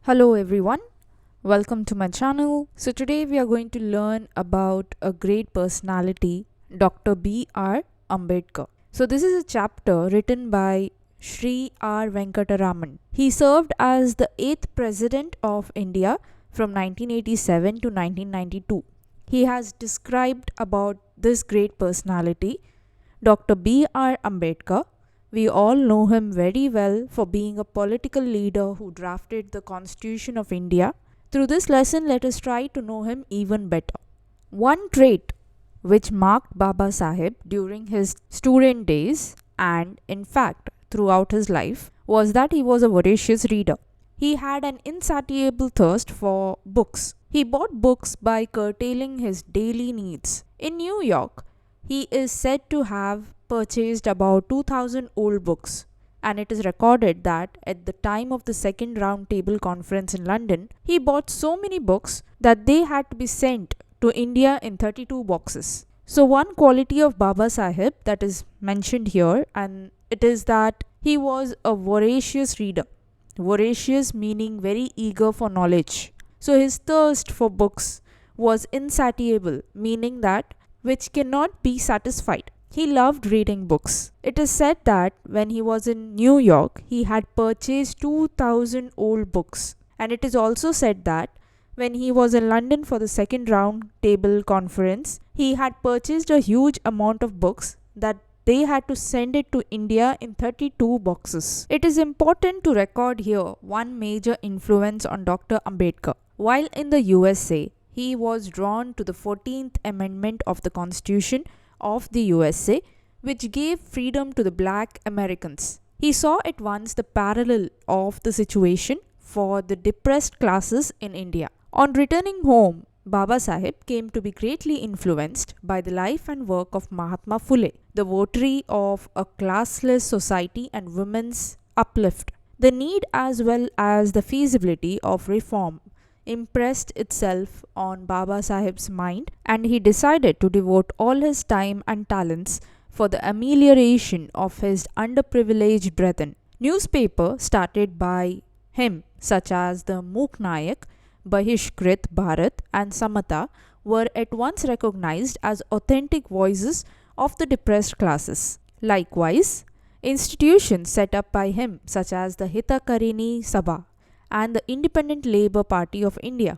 Hello everyone, welcome to my channel. So today we are going to learn about a great personality, Dr. B R Ambedkar. So this is a chapter written by Sri R Venkataraman. He served as the 8th President of India from 1987 to 1992. He has described about this great personality, Dr. B R Ambedkar. We all know him very well for being a political leader who drafted the Constitution of India. Through this lesson, let us try to know him even better. One trait which marked Babasaheb during his student days and, in fact, throughout his life was that he was a voracious reader. He had an insatiable thirst for books. He bought books by curtailing his daily needs. In New York, he is said to have purchased about 2000 old books, and it is recorded that at the time of the second round table conference in London, he bought so many books that they had to be sent to India in 32 boxes. So one quality of Babasaheb that is mentioned here, and it is that he was a voracious reader. Voracious meaning very eager for knowledge. So his thirst for books was insatiable, meaning that which cannot be satisfied. He loved reading books. It is said that when he was in New York, he had purchased 2000 old books. And it is also said that when he was in London for the second round table conference, he had purchased a huge amount of books that they had to send it to India in 32 boxes. It is important to record here one major influence on Dr. Ambedkar. While in the USA, he was drawn to the 14th Amendment of the Constitution of the USA, which gave freedom to the black Americans. He saw at once the parallel of the situation for the depressed classes in India. On returning home, Babasaheb came to be greatly influenced by the life and work of Mahatma Phule, the votary of a classless society and women's uplift. The need as well as the feasibility of reform impressed itself on Babasaheb's mind, and he decided to devote all his time and talents for the amelioration of his underprivileged brethren. Newspapers started by him, such as the Mook Nayak, Bahishkrit Bharat, and Samata, were at once recognized as authentic voices of the depressed classes. Likewise, institutions set up by him, such as the Hitakarini Sabha and the Independent Labour Party of India,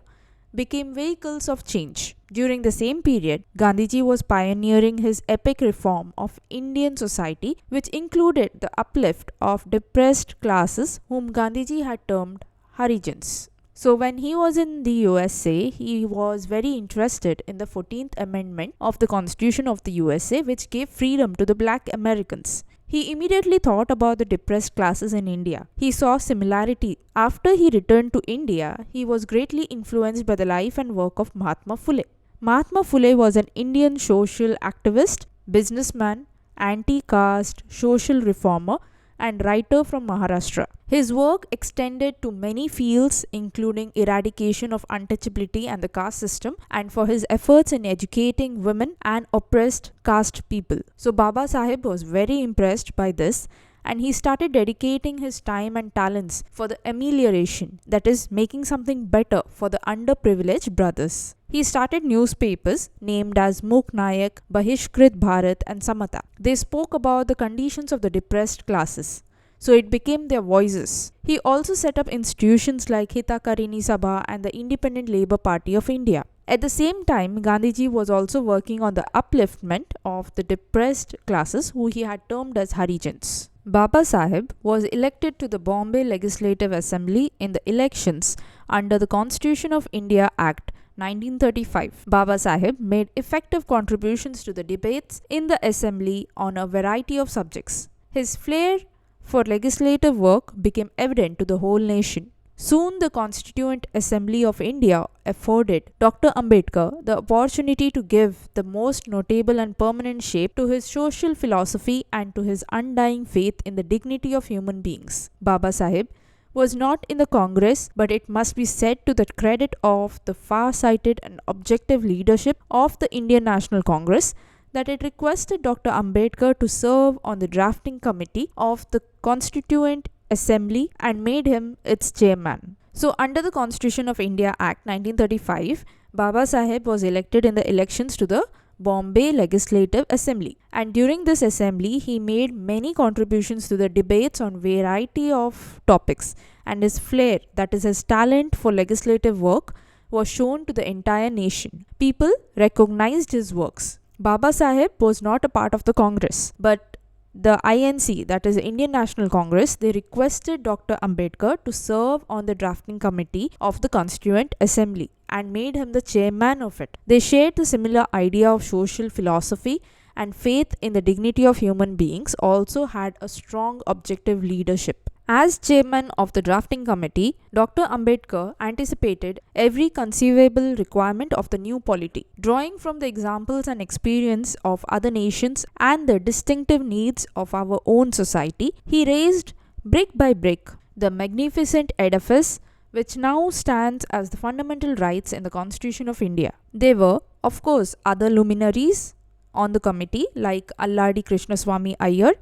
became vehicles of change. During the same period, Gandhiji was pioneering his epic reform of Indian society, which included the uplift of depressed classes whom Gandhiji had termed Harijans. So when he was in the USA, he was very interested in the 14th Amendment of the Constitution of the USA, which gave freedom to the black Americans. He immediately thought about the depressed classes in India. He saw similarity. After he returned to India, he was greatly influenced by the life and work of Mahatma Phule. Mahatma Phule was an Indian social activist, businessman, anti-caste, social reformer, and writer from Maharashtra. His work extended to many fields, including eradication of untouchability and the caste system, and for his efforts in educating women and oppressed caste people. So Babasaheb was very impressed by this, and he started dedicating his time and talents for the amelioration, that is, making something better for the underprivileged brothers. He started newspapers named as Mook Nayak, Bahishkrit Bharat, and Samata. They spoke about the conditions of the depressed classes, so it became their voices. He also set up institutions like Hitakarini Sabha and the Independent Labour Party of India. At the same time, Gandhiji was also working on the upliftment of the depressed classes who he had termed as Harijans. Babasaheb was elected to the Bombay Legislative Assembly in the elections under the Constitution of India Act 1935. Babasaheb made effective contributions to the debates in the assembly on a variety of subjects. His flair for legislative work became evident to the whole nation. Soon the Constituent Assembly of India afforded Dr. Ambedkar the opportunity to give the most notable and permanent shape to his social philosophy and to his undying faith in the dignity of human beings. Babasaheb was not in the Congress, but it must be said to the credit of the far-sighted and objective leadership of the Indian National Congress that it requested Dr. Ambedkar to serve on the drafting committee of the Constituent Assembly and made him its chairman. So under the Constitution of India Act 1935, Babasaheb was elected in the elections to the Bombay Legislative Assembly, and during this assembly he made many contributions to the debates on variety of topics, and his flair, that is his talent for legislative work, was shown to the entire nation. People recognized his works. Babasaheb was not a part of the Congress, but the INC, that is the Indian National Congress, they requested Dr. Ambedkar to serve on the drafting committee of the Constituent Assembly and made him the chairman of it. They shared the similar idea of social philosophy, and faith in the dignity of human beings, also had a strong objective leadership. As chairman of the drafting committee, Dr. Ambedkar anticipated every conceivable requirement of the new polity. Drawing from the examples and experience of other nations and the distinctive needs of our own society, he raised brick by brick the magnificent edifice which now stands as the fundamental rights in the Constitution of India. There were, of course, other luminaries on the committee like Alladi Krishnaswamy Iyer,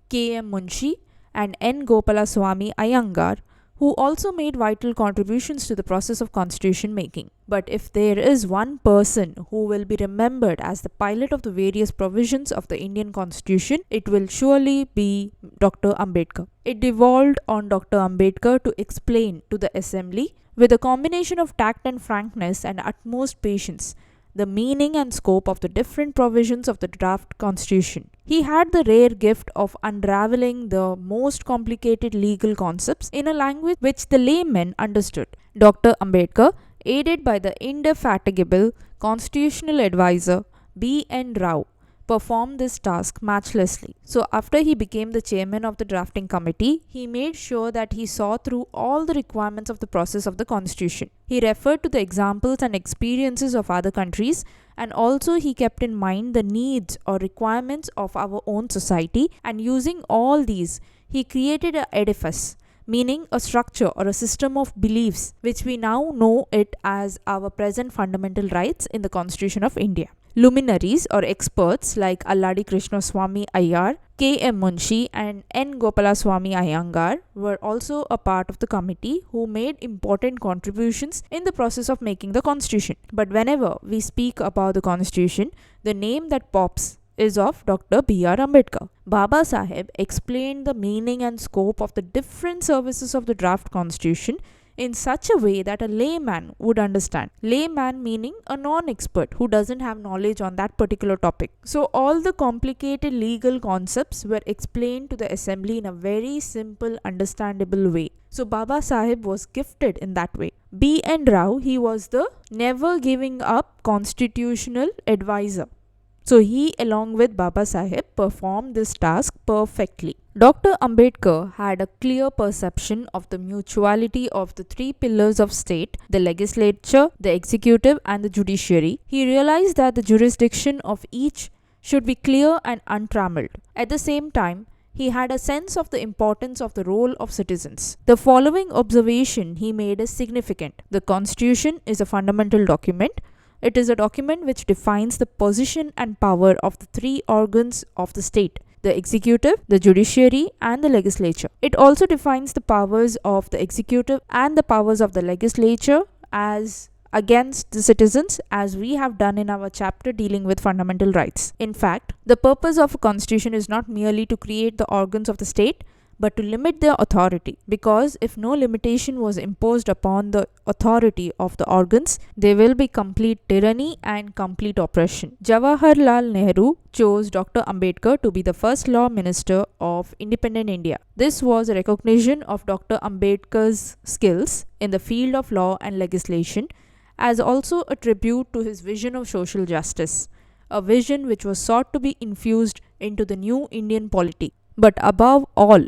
K.M. Munshi, and N. Gopalaswamy Iyengar, who also made vital contributions to the process of constitution making. But if there is one person who will be remembered as the pilot of the various provisions of the Indian Constitution, it will surely be Dr. Ambedkar. It devolved on Dr. Ambedkar to explain to the assembly, with a combination of tact and frankness and utmost patience, the meaning and scope of the different provisions of the draft constitution. He had the rare gift of unraveling the most complicated legal concepts in a language which the layman understood. Dr. Ambedkar, aided by the indefatigable constitutional advisor B. N. Rao, performed this task matchlessly. So after he became the chairman of the drafting committee, he made sure that he saw through all the requirements of the process of the constitution. He referred to the examples and experiences of other countries, and also he kept in mind the needs or requirements of our own society, and using all these, he created an edifice, meaning a structure or a system of beliefs which we now know it as our present fundamental rights in the Constitution of India. Luminaries or experts like Alladi Krishnaswamy Iyer, K.M. Munshi, and N. Gopalaswamy Iyengar were also a part of the committee who made important contributions in the process of making the constitution. But whenever we speak about the constitution, the name that pops is of Dr. B R Ambedkar. Babasaheb explained the meaning and scope of the different services of the draft constitution in such a way that a layman would understand. Layman meaning a non-expert who doesn't have knowledge on that particular topic. So all the complicated legal concepts were explained to the assembly in a very simple, understandable way. So Babasaheb was gifted in that way. B. N. Rao, he was the never giving up constitutional advisor. So he, along with Babasaheb, performed this task perfectly. Dr. Ambedkar had a clear perception of the mutuality of the three pillars of state, the legislature, the executive, and the judiciary. He realized that the jurisdiction of each should be clear and untrammeled. At the same time, he had a sense of the importance of the role of citizens. The following observation he made is significant. The Constitution is a fundamental document. It is a document which defines the position and power of the three organs of the state: the executive, the judiciary, and the legislature. It also defines the powers of the executive and the powers of the legislature as against the citizens, as we have done in our chapter dealing with fundamental rights. In fact, the purpose of a constitution is not merely to create the organs of the state, but to limit their authority, because if no limitation was imposed upon the authority of the organs, there will be complete tyranny and complete oppression. Jawaharlal Nehru chose Dr. Ambedkar to be the first law minister of independent India. This was a recognition of Dr. Ambedkar's skills in the field of law and legislation, as also a tribute to his vision of social justice, a vision which was sought to be infused into the new Indian polity. But above all,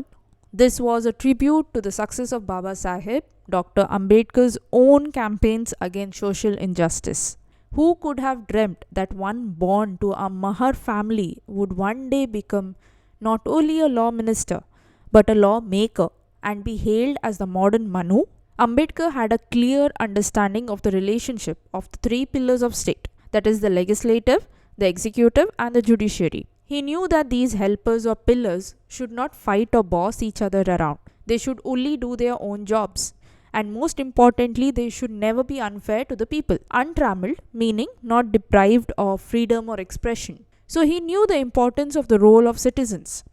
this was a tribute to the success of Babasaheb, Dr. Ambedkar's own campaigns against social injustice. Who could have dreamt that one born to a Mahar family would one day become not only a law minister, but a law maker and be hailed as the modern Manu? Ambedkar had a clear understanding of the relationship of the three pillars of state, that is the legislative, the executive, and the judiciary. He knew that these helpers or pillars should not fight or boss each other around. They should only do their own jobs. And most importantly, they should never be unfair to the people. Untrammeled, meaning not deprived of freedom or expression. So he knew the importance of the role of citizens.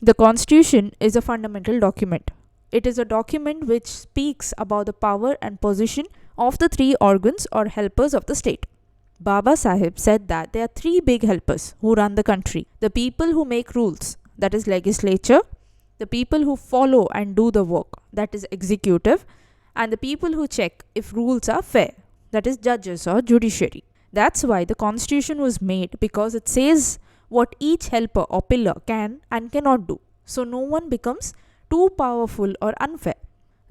The Constitution is a fundamental document. It is a document which speaks about the power and position of the three organs or helpers of the state. Babasaheb said that there are three big helpers who run the country: the people who make rules, that is legislature; the people who follow and do the work, that is executive; and the people who check if rules are fair, that is judges or judiciary. That's why the Constitution was made, because it says what each helper or pillar can and cannot do, so no one becomes too powerful or unfair.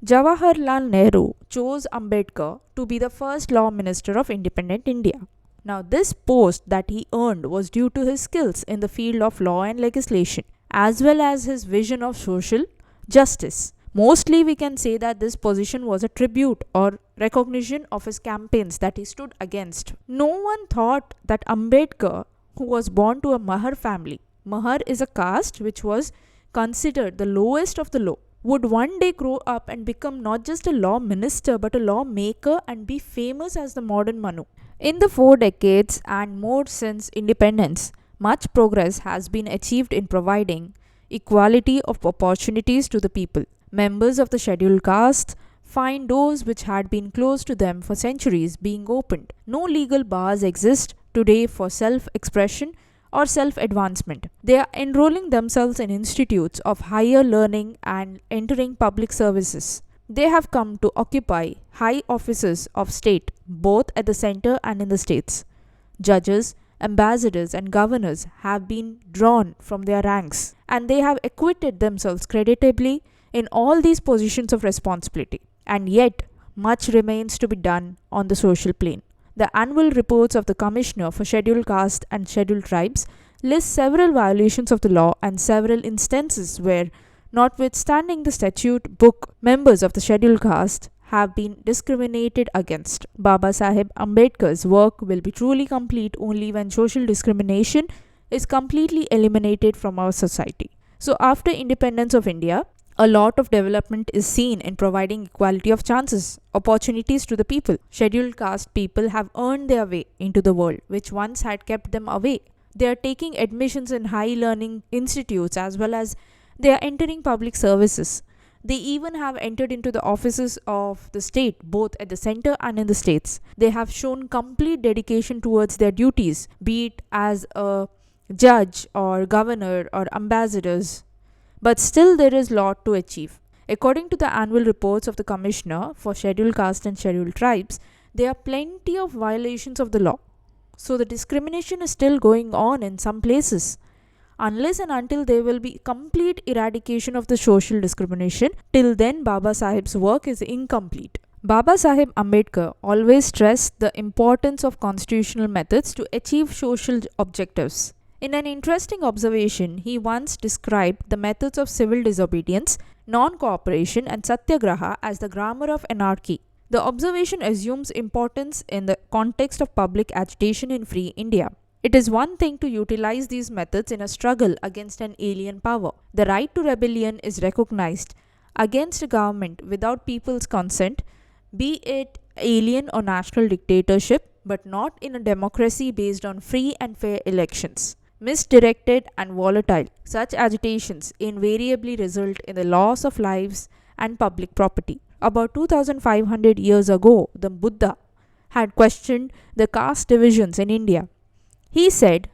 Jawaharlal Nehru chose Ambedkar to be the first law minister of independent India. Now, this post that he earned was due to his skills in the field of law and legislation, as well as his vision of social justice. Mostly, we can say that this position was a tribute or recognition of his campaigns that he stood against. No one thought that Ambedkar, who was born to a Mahar family — Mahar is a caste which was considered the lowest of the low — would one day grow up and become not just a law minister but a lawmaker and be famous as the modern Manu. In the 4 decades and more since independence, much progress has been achieved in providing equality of opportunities to the people. Members of the scheduled caste find doors which had been closed to them for centuries being opened. No legal bars exist today for self-expression or self-advancement. They are enrolling themselves in institutes of higher learning and entering public services. They have come to occupy high offices of state, both at the center and in the states. Judges, ambassadors, and governors have been drawn from their ranks, and they have acquitted themselves creditably in all these positions of responsibility. And yet, much remains to be done on the social plane. The annual reports of the Commissioner for Scheduled Caste and Scheduled Tribes list several violations of the law and several instances where, notwithstanding the statute book, members of the scheduled caste have been discriminated against. Babasaheb Ambedkar's work will be truly complete only when social discrimination is completely eliminated from our society. So after independence of India, a lot of development is seen in providing equality of chances, opportunities to the people. Scheduled caste people have earned their way into the world, which once had kept them away. They are taking admissions in high learning institutes as well as they are entering public services. They even have entered into the offices of the state, both at the center and in the states. They have shown complete dedication towards their duties, be it as a judge or governor or ambassadors. But still there is lot to achieve. According to the annual reports of the Commissioner for Scheduled Caste and Scheduled Tribes, there are plenty of violations of the law. So the discrimination is still going on in some places. Unless and until there will be complete eradication of the social discrimination, till then Babasaheb's work is incomplete. Babasaheb Ambedkar always stressed the importance of constitutional methods to achieve social objectives. In an interesting observation, he once described the methods of civil disobedience, non-cooperation, and satyagraha as the grammar of anarchy. The observation assumes importance in the context of public agitation in free India. It is one thing to utilize these methods in a struggle against an alien power. The right to rebellion is recognized against a government without people's consent, be it alien or national dictatorship, but not in a democracy based on free and fair elections. Misdirected and volatile, such agitations invariably result in the loss of lives and public property. About 2500 years ago, the Buddha had questioned the caste divisions in India. He said,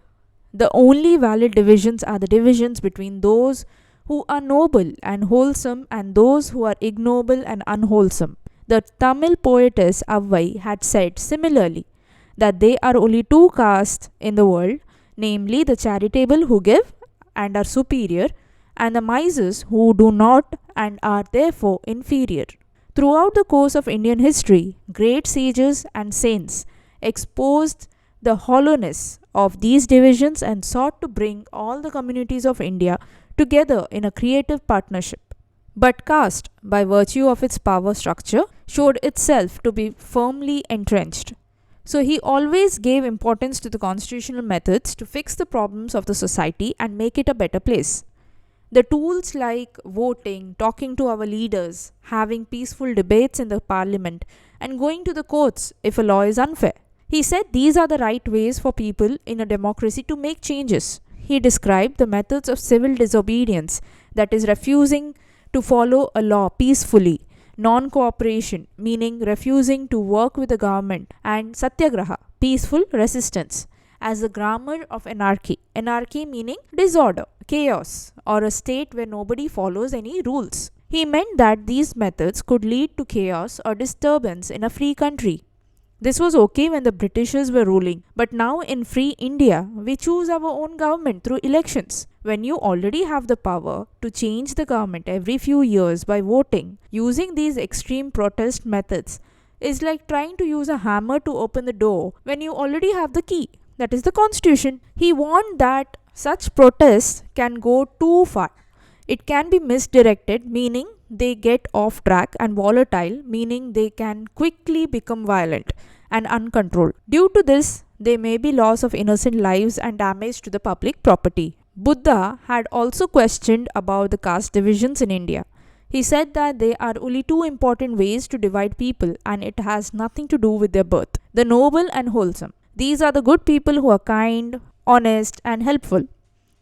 "The only valid divisions are the divisions between those who are noble and wholesome and those who are ignoble and unwholesome." The Tamil poetess Avvai had said similarly that there are only two castes in the world, namely the charitable who give and are superior, and the misers who do not and are therefore inferior. Throughout the course of Indian history, great sages and saints exposed the hollowness of these divisions and sought to bring all the communities of India together in a creative partnership. But caste, by virtue of its power structure, showed itself to be firmly entrenched. So he always gave importance to the constitutional methods to fix the problems of the society and make it a better place. The tools like voting, talking to our leaders, having peaceful debates in the parliament, and going to the courts if a law is unfair. He said these are the right ways for people in a democracy to make changes. He described the methods of civil disobedience, that is, refusing to follow a law peacefully, non cooperation, meaning refusing to work with the government, and satyagraha, peaceful resistance, as the grammar of anarchy. Anarchy meaning disorder, chaos, or a state where nobody follows any rules. He meant that these methods could lead to chaos or disturbance in a free country. This was okay when the Britishers were ruling, but now in free India, we choose our own government through elections. When you already have the power to change the government every few years by voting, using these extreme protest methods is like trying to use a hammer to open the door when you already have the key, that is the constitution. He warned that such protests can go too far. It can be misdirected, meaning they get off track, and volatile, meaning they can quickly become violent and uncontrolled. Due to this, there may be loss of innocent lives and damage to the public property. Buddha had also questioned about the caste divisions in India. He said that there are only two important ways to divide people, and it has nothing to do with their birth: the noble and wholesome. These are the good people who are kind, honest, and helpful.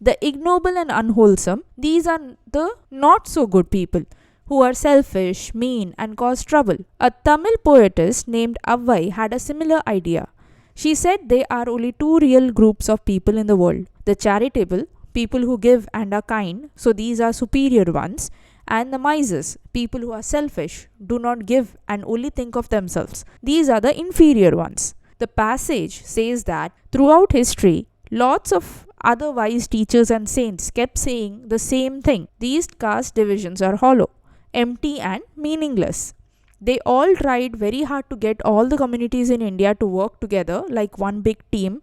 The ignoble and unwholesome, these are the not so good people who are selfish, mean, and cause trouble. A Tamil poetess named Avvai had a similar idea. She said there are only two real groups of people in the world: the charitable, people who give and are kind, so these are superior ones, and the misers, people who are selfish, do not give and only think of themselves. These are the inferior ones. The passage says that throughout history, lots of other wise teachers and saints kept saying the same thing: these caste divisions are hollow, empty, and meaningless. They all tried very hard to get all the communities in India to work together like one big team,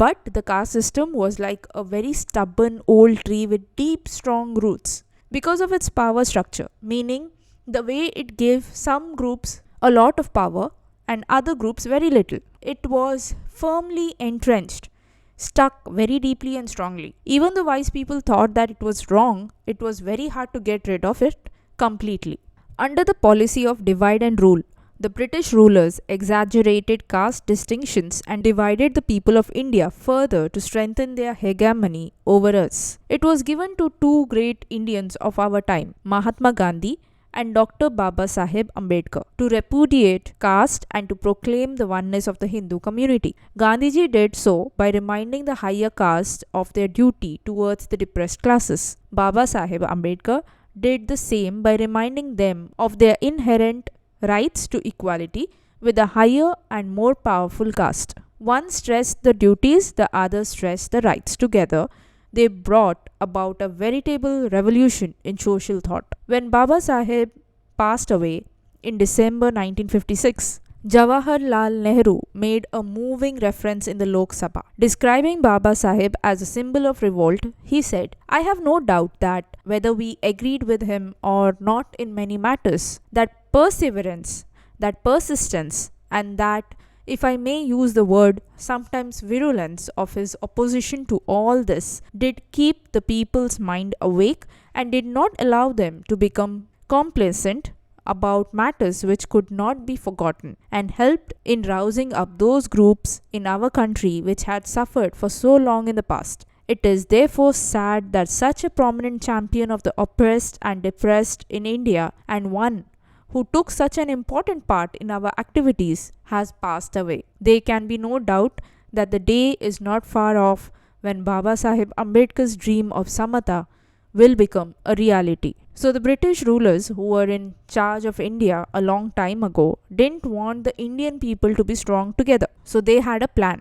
but the caste system was like a very stubborn old tree with deep, strong roots because of its power structure, meaning the way it gave some groups a lot of power and other groups very little. It was firmly entrenched, stuck very deeply and strongly. Even the wise people thought that it was wrong, it was very hard to get rid of it completely. Under the policy of divide and rule, the British rulers exaggerated caste distinctions and divided the people of India further to strengthen their hegemony over us. It was given to two great Indians of our time, Mahatma Gandhi and Dr. Babasaheb Ambedkar, to repudiate caste and to proclaim the oneness of the Hindu community. Gandhiji did so by reminding the higher caste of their duty towards the depressed classes. Babasaheb Ambedkar did the same by reminding them of their inherent rights to equality with a higher and more powerful caste. One stressed the duties, the other stressed the rights. Together, they brought about a veritable revolution in social thought. When Babasaheb passed away in December 1956, Jawaharlal Nehru made a moving reference in the Lok Sabha. Describing Babasaheb as a symbol of revolt, he said, "I have no doubt that whether we agreed with him or not in many matters, that perseverance, that persistence, and that, if I may use the word, sometimes virulence of his opposition to all this, did keep the people's mind awake and did not allow them to become complacent about matters which could not be forgotten, and helped in rousing up those groups in our country which had suffered for so long in the past. It is therefore sad that such a prominent champion of the oppressed and depressed in India, and one who took such an important part in our activities, has passed away. There can be no doubt that the day is not far off when Babasaheb Ambedkar's dream of Samata will become a reality." So the British rulers who were in charge of India a long time ago didn't want the Indian people to be strong together. So they had a plan,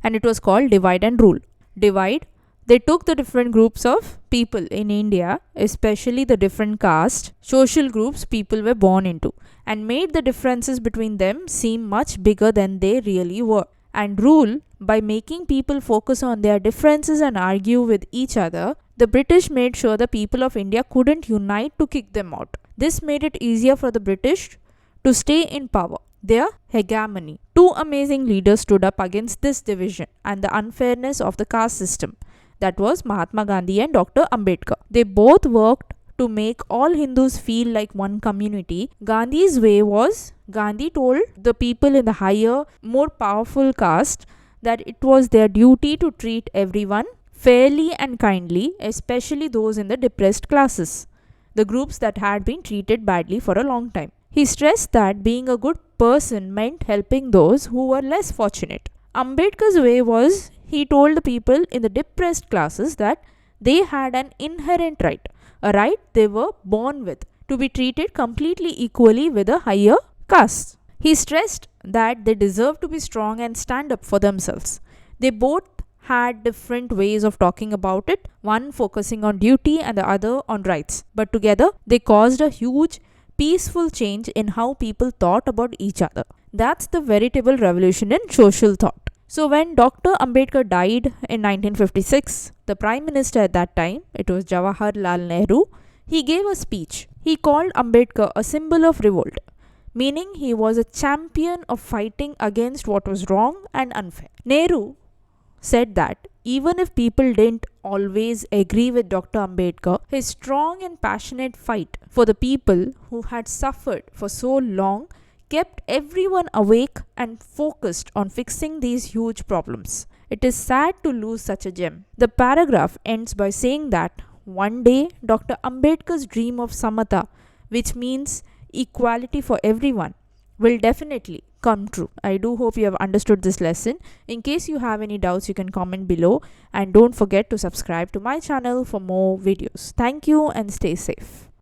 and it was called divide and rule. Divide, they took the different groups of people in India, especially the different caste, social groups people were born into, and made the differences between them seem much bigger than they really were. And rule, by making people focus on their differences and argue with each other, the British made sure the people of India couldn't unite to kick them out. This made it easier for the British to stay in power, their hegemony. Two amazing leaders stood up against this division and the unfairness of the caste system. that was Mahatma Gandhi and Dr. Ambedkar. They both worked to make all Hindus feel like one community. Gandhi's way was, Gandhi told the people in the higher, more powerful caste that it was their duty to treat everyone fairly and kindly, especially those in the depressed classes, the groups that had been treated badly for a long time. He stressed that being a good person meant helping those who were less fortunate. Ambedkar's way was, he told the people in the depressed classes that they had an inherent right, a right they were born with, to be treated completely equally with the higher castes. He stressed that they deserve to be strong and stand up for themselves. They both had different ways of talking about it, one focusing on duty and the other on rights. But together, they caused a huge, peaceful change in how people thought about each other. That's the veritable revolution in social thought. So when Dr. Ambedkar died in 1956, the Prime Minister at that time, it was Jawaharlal Nehru, he gave a speech. He called Ambedkar a symbol of revolt, meaning he was a champion of fighting against what was wrong and unfair. Nehru said that even if people didn't always agree with Dr. Ambedkar, his strong and passionate fight for the people who had suffered for so long kept everyone awake and focused on fixing these huge problems. It is sad to lose such a gem. The paragraph ends by saying that one day Dr. Ambedkar's dream of Samata, which means equality for everyone, will definitely come true. I do hope you have understood this lesson. In case you have any doubts, you can comment below, and don't forget to subscribe to my channel for more videos. Thank you and stay safe.